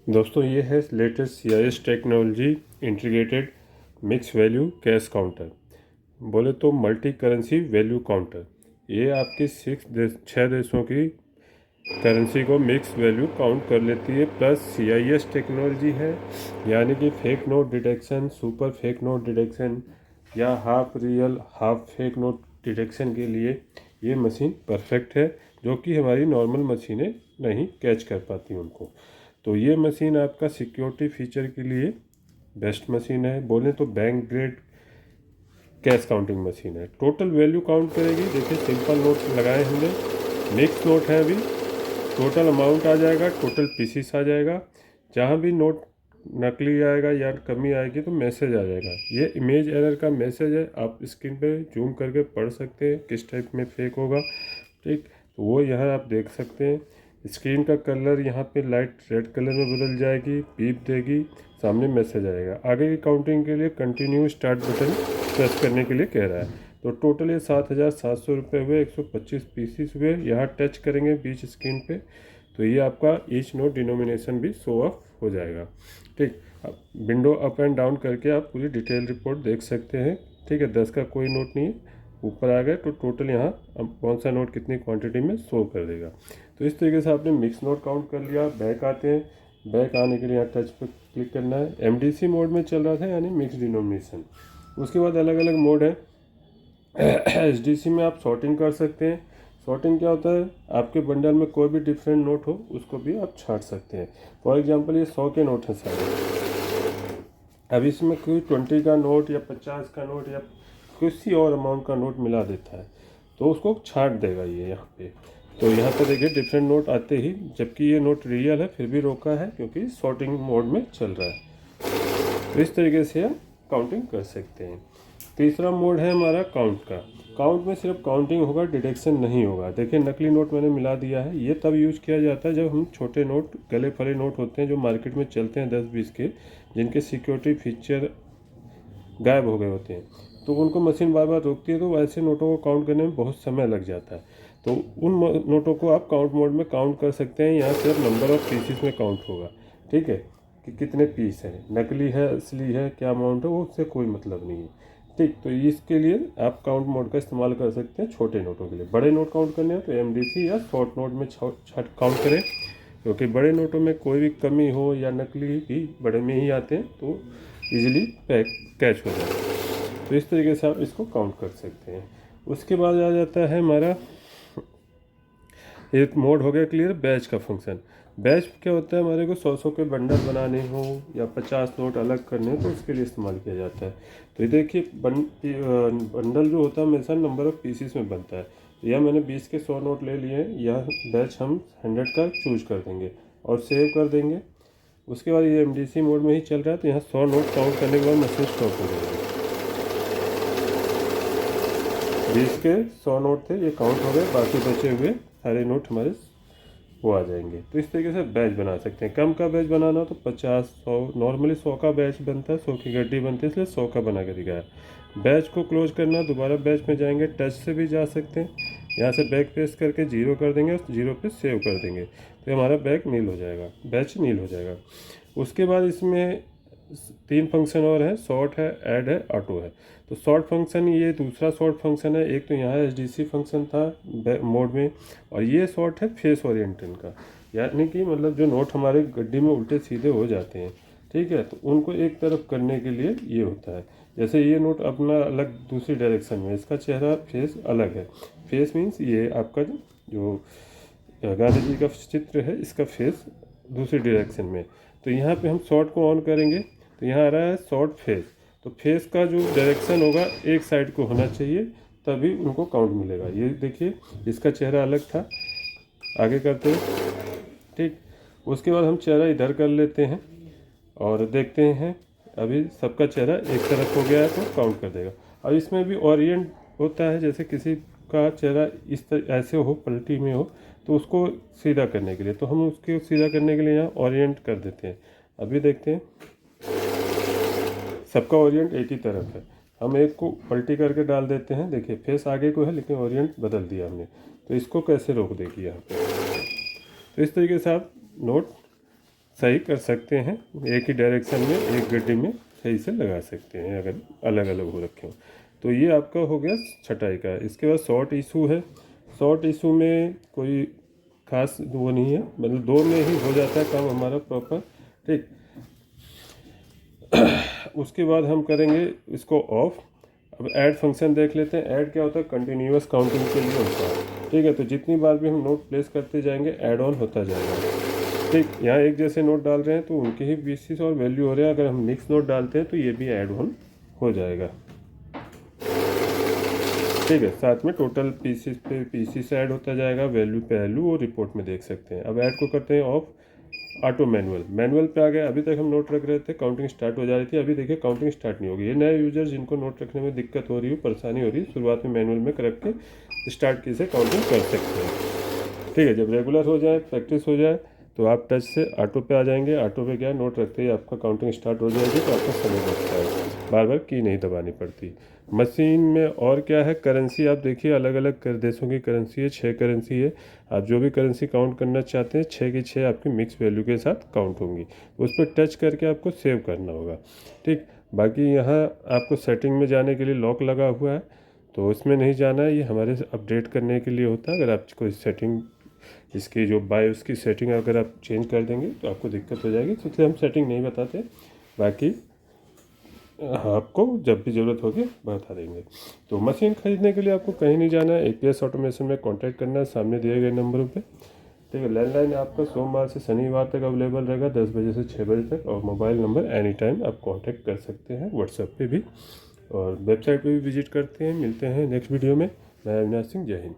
दोस्तों ये है latest CIS technology integrated mix value cash counter, बोले तो मल्टी करेंसी वैल्यू काउंटर। ये आपकी 6 देशों की करेंसी को मिक्स वैल्यू काउंट कर लेती है, प्लस CIS टेक्नोलॉजी है, यानी कि fake note detection, super fake note detection या half real half fake note detection के लिए ये मशीन परफेक्ट है, जो कि हमारी नॉर्मल मशीनें नहीं कैच कर पाती उनको। तो ये मशीन आपका सिक्योरिटी फीचर के लिए बेस्ट मशीन है। बोलें तो bank grade cash counting machine है। टोटल वैल्यू काउंट करेगी। देखिए सिंपल नोट लगाए हमने, मिक्स नोट है अभी। टोटल अमाउंट आ जाएगा, टोटल पीसीस आ जाएगा। जहाँ भी नोट नकली आएगा या कमी आएगी तो मैसेज आ जाएगा। ये इमेज एरर का मैसेज है, आप स्क्रीन पे जूम करके पढ़ सकते हैं किस टाइप में फेक होगा। ठीक, तो वो यहाँ आप देख सकते हैं। स्क्रीन का कलर यहाँ पे लाइट रेड कलर में बदल जाएगी, बीप देगी, सामने मैसेज आएगा। आगे की काउंटिंग के लिए कंटिन्यू स्टार्ट बटन प्रेस करने के लिए कह रहा है। तो टोटल ये 7,700 रुपये हुए, 125 पीसीस हुए। यहाँ टच करेंगे बीच स्क्रीन पे तो ये आपका ईच नोट डिनोमिनेशन भी शो ऑफ हो जाएगा। ठीक, अब विंडो अप एंड डाउन करके आप पूरी डिटेल रिपोर्ट देख सकते हैं। ठीक है, 10 का कोई नोट नहीं है। ऊपर आ गए तो टोटल यहाँ अब कौन सा नोट कितनी क्वांटिटी में शो कर देगा। तो इस तरीके से आपने मिक्स नोट काउंट कर लिया। बैक आते हैं, बैक आने के लिए यहाँ टच पर क्लिक करना है। MDC मोड में चल रहा था, यानी मिक्स डिनोमिनेशन। उसके बाद अलग अलग मोड है। SDC में आप सॉर्टिंग कर सकते हैं। सॉर्टिंग क्या होता है, आपके बंडल में कोई भी डिफरेंट नोट हो उसको भी आप छांट सकते हैं। फॉर एग्जांपल ये 100 के नोट हैं सारे। अब इसमें कोई 20 का नोट या 50 का नोट या किसी और अमाउंट का नोट मिला देता है तो उसको छांट देगा ये यहाँ पे। तो यहाँ पे देखिए डिफरेंट नोट आते ही, जबकि ये नोट रियल है फिर भी रोका है क्योंकि सॉर्टिंग मोड में चल रहा है। तो इस तरीके से हम काउंटिंग कर सकते हैं। तीसरा मोड है हमारा काउंट का। काउंट में सिर्फ काउंटिंग होगा, डिटेक्शन नहीं होगा। देखिए नकली नोट मैंने मिला दिया है। ये तब यूज़ किया जाता है जब हम छोटे नोट, गले फले नोट होते हैं जो मार्केट में चलते हैं 10-20 के, जिनके सिक्योरिटी फीचर गायब हो गए होते हैं, तो उनको मशीन बार बार रोकती है, तो ऐसे नोटों को काउंट करने में बहुत समय लग जाता है। तो उन नोटों को आप काउंट मोड में काउंट कर सकते हैं। यहाँ सिर्फ नंबर ऑफ पीसीस में काउंट होगा। ठीक है, कि कितने पीस हैं, नकली है असली है क्या अमाउंट है, वो उससे कोई मतलब नहीं है। ठीक, तो इसके लिए आप काउंट मोड का इस्तेमाल कर सकते हैं छोटे नोटों के लिए। बड़े नोट काउंट करने हैं तो MDC या शॉर्ट नोट में काउंट करें, क्योंकि बड़े नोटों में कोई भी कमी हो या नकली भी बड़े में ही आते हैं तो ईजिली कैच हो जाता है। तो इस तरीके से आप इसको काउंट कर सकते हैं। उसके बाद आ जाता है हमारा एक मोड हो गया क्लियर, बैच का फंक्शन। बैच क्या होता है, हमारे को 100 के बंडल बनाने हो या 50 नोट अलग करने हो तो उसके लिए इस्तेमाल किया जाता है। तो ये देखिए बंडल जो होता है हमेशा नंबर ऑफ पीसीस में बनता है। यह मैंने 20 के 100 नोट ले लिए हैं, यह बैच हम 100 का चूज कर देंगे और सेव कर देंगे। उसके बाद ये MDC मोड में ही चल रहा है, तो यहाँ 100 नोट काउंट करने के बाद मशीन स्टॉप हो जाएगी। 20 के 100 नोट थे, ये काउंट हो गए, बाकी बचे हुए सारे नोट हमारे वो आ जाएंगे। तो इस तरीके से बैच बना सकते हैं। कम का बैच बनाना हो तो 50, 100, नॉर्मली 100 का बैच बनता है, 100 की गड्डी बनती है, इसलिए 100 का बना के दिखाया। बैच को क्लोज करना, दोबारा बैच में जाएंगे, टच से भी जा सकते हैं। यहाँ से बैक प्रेस करके 0 कर देंगे और 0 पे सेव कर देंगे तो हमारा बैक नील हो जाएगा, बैच नील हो जाएगा। उसके बाद इसमें 3 फंक्शन और है, सॉर्ट है, ऐड है, ऑटो है। तो सॉर्ट फंक्शन ये दूसरा सॉर्ट फंक्शन है। एक तो यहाँ SDC फंक्शन था मोड में, और ये सॉर्ट है फेस ओरिएंटेशन का, यानी कि मतलब जो नोट हमारे गड्डी में उल्टे सीधे हो जाते हैं, ठीक है, तो उनको एक तरफ करने के लिए ये होता है। जैसे ये नोट अपना अलग दूसरी डायरेक्शन में, इसका चेहरा फेस अलग है। फेस मीन्स ये आपका जो गांधी जी का चित्र है, इसका फेस दूसरी डायरेक्शन में। तो यहाँ पे हम शॉर्ट को ऑन करेंगे तो यहाँ आ रहा है शॉर्ट फेस। तो फेस का जो डायरेक्शन होगा एक साइड को होना चाहिए, तभी उनको काउंट मिलेगा। ये देखिए इसका चेहरा अलग था। आगे करते हैं। ठीक, उसके बाद हम चेहरा इधर कर लेते हैं और देखते हैं अभी सबका चेहरा एक तरफ हो गया है तो काउंट कर देगा। और इसमें भी ओरिएंट होता है, जैसे किसी का चेहरा इस तरह ऐसे हो, पलटी में हो, तो उसको सीधा करने के लिए, तो हम उसको सीधा करने के लिए यहाँ ओरिएंट कर देते हैं। अभी देखते हैं सबका ओरिएंट एक ही तरफ है, हम एक को पलटी करके डाल देते हैं। देखिए फेस आगे को है लेकिन ओरिएंट बदल दिया हमने, तो इसको कैसे रोक देगी यहाँ पे। तो इस तरीके से आप नोट सही कर सकते हैं, एक ही डायरेक्शन में एक गड्ढे में सही से लगा सकते हैं अगर अलग अलग हो रखे हो। तो ये आपका हो गया छटाई का। इसके बाद शॉर्ट इशू है। शॉर्ट इशू में कोई खास वो नहीं है, मतलब 2 में ही हो जाता है काम हमारा प्रॉपर। ठीक, उसके बाद हम करेंगे इसको ऑफ। अब ऐड फंक्शन देख लेते हैं। ऐड क्या होता है? कंटिन्यूअस काउंटिंग के लिए होता है। ठीक है, तो जितनी बार भी हम नोट प्लेस करते जाएंगे ऐड ऑन होता जाएगा। ठीक, यहाँ एक जैसे नोट डाल रहे हैं तो उनके ही बेसिस और वैल्यू हो रहे हैं। अगर हम मिक्स नोट डालते हैं तो ये भी ऐड ऑन हो जाएगा। ठीक है, साथ में टोटल पीसीस पे पीसीस ऐड होता जाएगा, वैल्यू पे वैल्यू और रिपोर्ट में देख सकते हैं। अब ऐड को करते हैं ऑफ। ऑटो मैनुअल, मैनुअल पे आ गया। अभी तक हम नोट रख रहे थे, काउंटिंग स्टार्ट हो जा रही थी। अभी देखिए काउंटिंग स्टार्ट नहीं होगी। ये नए यूजर जिनको नोट रखने में दिक्कत हो रही है, परेशानी हो रही है, शुरुआत में मैनुअल में रख के स्टार्ट की से काउंटिंग कर सकते हैं। ठीक है, जब रेगुलर हो जाए, प्रैक्टिस हो जाए, तो आप टच से ऑटो पे आ जाएंगे। ऑटो पे क्या नोट रखते ही आपका काउंटिंग स्टार्ट हो जाएगी, तो आपका समय बचता है, बार बार की नहीं दबानी पड़ती। मशीन में और क्या है, करेंसी आप देखिए अलग अलग देशों की करेंसी है, 6 करेंसी है। आप जो भी करेंसी काउंट करना चाहते हैं 6 की 6 आपकी मिक्स वैल्यू के साथ काउंट होंगी। उस पर टच करके आपको सेव करना होगा। ठीक, बाकी यहाँ आपको सेटिंग में जाने के लिए लॉक लगा हुआ है, तो उसमें नहीं जाना है। ये हमारे अपडेट करने के लिए होता है। अगर आप कोई सेटिंग इसकी जो बायोस की सेटिंग अगर आप चेंज कर देंगे तो आपको दिक्कत हो जाएगी, तो इसलिए हम सेटिंग नहीं बताते। बाकी आपको जब भी ज़रूरत होगी बता देंगे। तो मशीन ख़रीदने के लिए आपको कहीं नहीं जाना है, APS ऑटोमेशन में कांटेक्ट करना है सामने दिए गए नंबरों पे। ठीक है, लैंडलाइन आपका सोमवार से शनिवार तक अवेलेबल रहेगा 10 बजे से 6 बजे तक, और मोबाइल नंबर एनी टाइम आप कांटेक्ट कर सकते हैं, व्हाट्सएप पे भी, और वेबसाइट पे भी विजिट करते हैं। मिलते हैं नेक्स्ट वीडियो में। मैं अविनाश सिंह, जय हिंद।